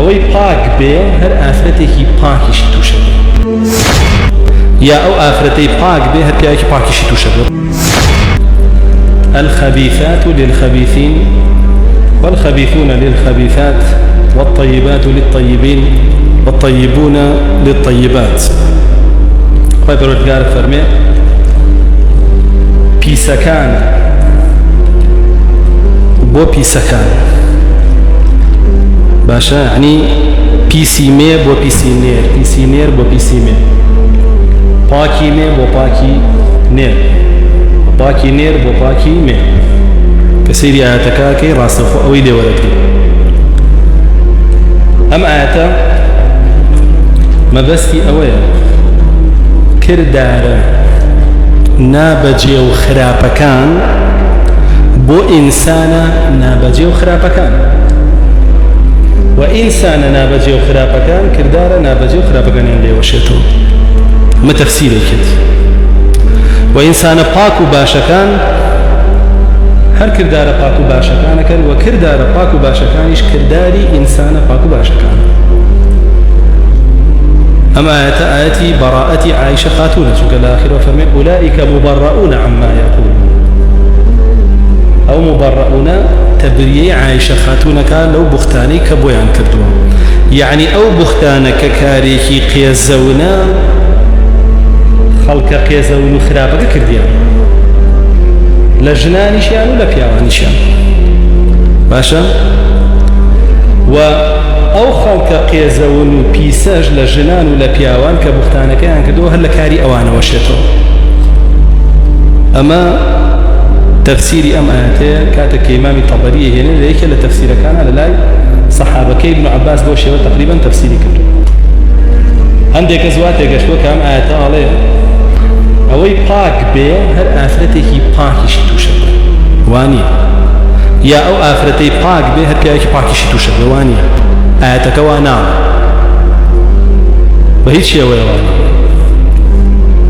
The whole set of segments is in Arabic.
اوي باك بي هر آفرتي كي باكيش توشد يا او آفرتي باك بي هر كي باكيش توشد. الخبيثات للخبيثين والخبيثون للخبيثات والطيبات للطيبين والطيبون للطيبات. خواهي پروردگار فرمي پیسکان بو پیسکان باشا يعني پیسیمه بو پیسینیر پیسینیر بو پیسیمه پاکی مه بو پاکی نیر باکی نیر بو باکی مه كسيري آياتك كي راسخ أو يدي ولدي أم آياتا ما بستي أويا كردارا نابجي وخرابكان بو إنسانا نابجي وخرابكان وإنسانا نابجي وخرابكان كردارا نابجي وخرابكان اللي وشيتو ما تفسيري كده وإنسانا باكو باشكان هر كردار باكو باشكان كان وكردار باكو باشكانيش كرداري إنسان باكو باشكان. أما آياتي براءتي عائشة خاتونة شكرا الآخر وفرمي أولئك مبرؤون عما يقول أو مبرؤون تبريي عائشة خاتونة كان لو بختاني كبويان كردوا يعني أو بختانك كاريكي قيزونا خلق قيزون خرابك كرديان لجنانيشان ولا بياوانيشان باشا و او خلق قيزون بيساج لجنان ولا بياوان كبختانك يعني كدو هل كاري اوان وشتو. اما تفسيري ام آياتي كاتك امامي طبري هنا ليك لتفسير كان على لاي صحابة ابن عباس بوشي تقريبا تفسيري كبير عندك ازواتي قشوك ام آياتي عليه اوي باك بي هر آفرتي كي باكيش توشد وانيا يا او آفرتي باك بي هر كي باكيش توشد وانيا آياتك وانا وهيش شيء وانا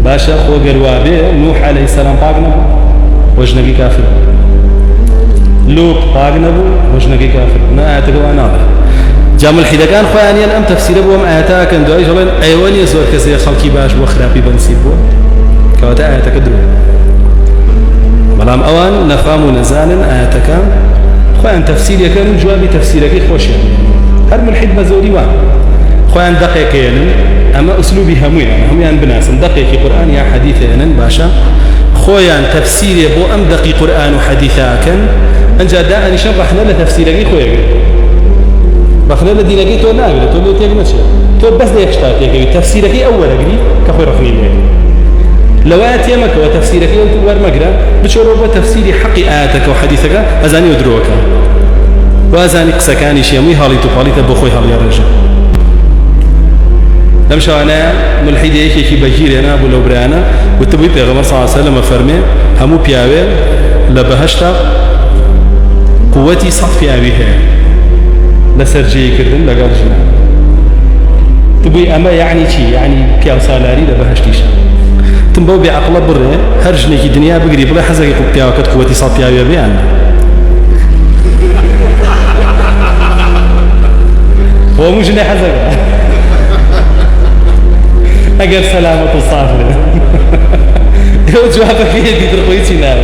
باشا خو قروابي نوح عليه السلام باك نبو وجنقي كافر لوط باك نبو وجنقي كافر نا آياتك وانا جام الحدقان خوانيا ام تفسير بهم آياتك ان دعي جلين ايواني يزور كسي خلقي باش وخرابي بنسيب بو كواتا آياتك درو بلام اوان نفام ونزال آياتك خوان تفسير يكن جوابي تفسيرك خوش هر ملحد مزوري وان خوان دقيق ينن اما اسلوبي هميان بناسم دقيق قرآن يا حديث ينن باشا خوان تفسير بو ام دقيق قرآن وحديثاكن انجا دا اني شرحنا لتفسيرك خويا رخنا لدينك تو ناقل تو لو تيجي ماشي تو بس ديك شتاك تفسيرك اول اجري كخوي رخني لوات يمك وتفسيرك أنت ورمقرا بشروب تفسير حق آياتك وحديثك أزاني ودروك وأزاني قسكاني شيمي هالي تقالي تبخوي هالي الرجل نمشي أنا ملحد يكي بجير أنا أبو لوبرانا وتبوي بيغمر صلى الله عليه وسلم فرمي همو بياوي لبهشتا قوتي صفي أبيها لسرجي كردن لقال جنا تبوي أما يعني شي يعني بياو سالاري لبهشتيش تنبو بعقل بره هرجني كي دنيا بقري بلا حزق يقول بيا وقت قوتي صاب بيا بيان هو مو جني حزق اقل سلامة الصافرة يو جوابك فيه دي ترقويتي ناوي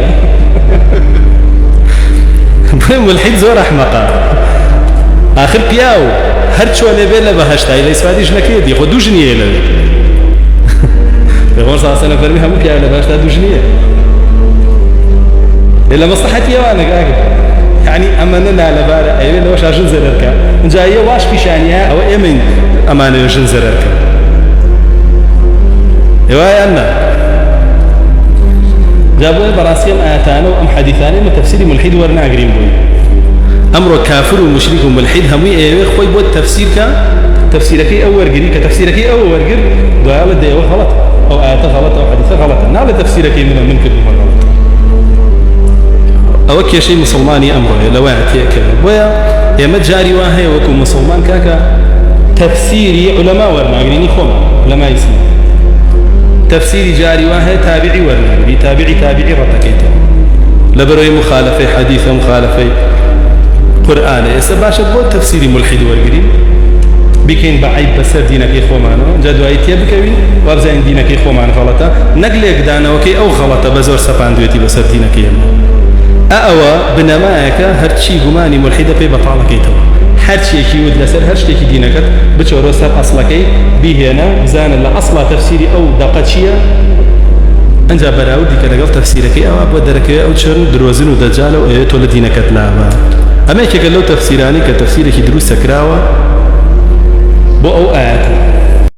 المهم الحين زور احمقا اخر بياو هرچو لبيلا بهشتا الى اسفاديش نكيدي خدو جنيه لبي الرسول صلى الله عليه وسلم فرمي همو بيا لباش تادو جنيه إلا مصلحتي وانا قاقل يعني أماننا لبارة أيوة لواش عجن زرركا نجاية واش في شانيها أو إيمن أمانة يجن زرركا ايوه أنا جابوا البراسيل آياتان وأم حديثان من تفسير ملحد ورنا قريم بوي أمر كافر ومشرك وملحد همي أيوة خوي بود تفسيرك أول قري كتفسيرك أول قر ضيال الدي غلط أو آيات غلط أو حديثة غلط نال تفسيرك من كلمة غلط أو كي شيء مسلماني أمره لو أعتيك ويا يا متجاري واهي وكم مسلمان كاكا تفسيري علماء ورنا قريني خوم علماء يسمى تفسيري جاري واهي تابعي ورنا تابعي رتكيته لبروي مخالفة حديثة مخالفة قرآن إسا باشد بود تفسيري ملحد ورقرين بكين بعيب بسر دينك إخوانه جدوائي تيبكوين وابزين دينك إخوانه غلطة نقلك دانا وكي أو غلطة بزور سبان دويتي بسر دينك يما أأوى بنمايك هرشي غماني ملحدة في بطالك يتو هرشي يود لسر هرشي دينك بتشورو سر أصلكي بيهنا زان الله أصلا تفسيري أو دقتشيا أنجا براودي كنقل تفسيرك أو أبو درك أو تشرن دروزن ودجال أو تولد دينك تلابا أما يكي قال له تفسيراني كتفسيرك دروس سكراوة بو أو آيات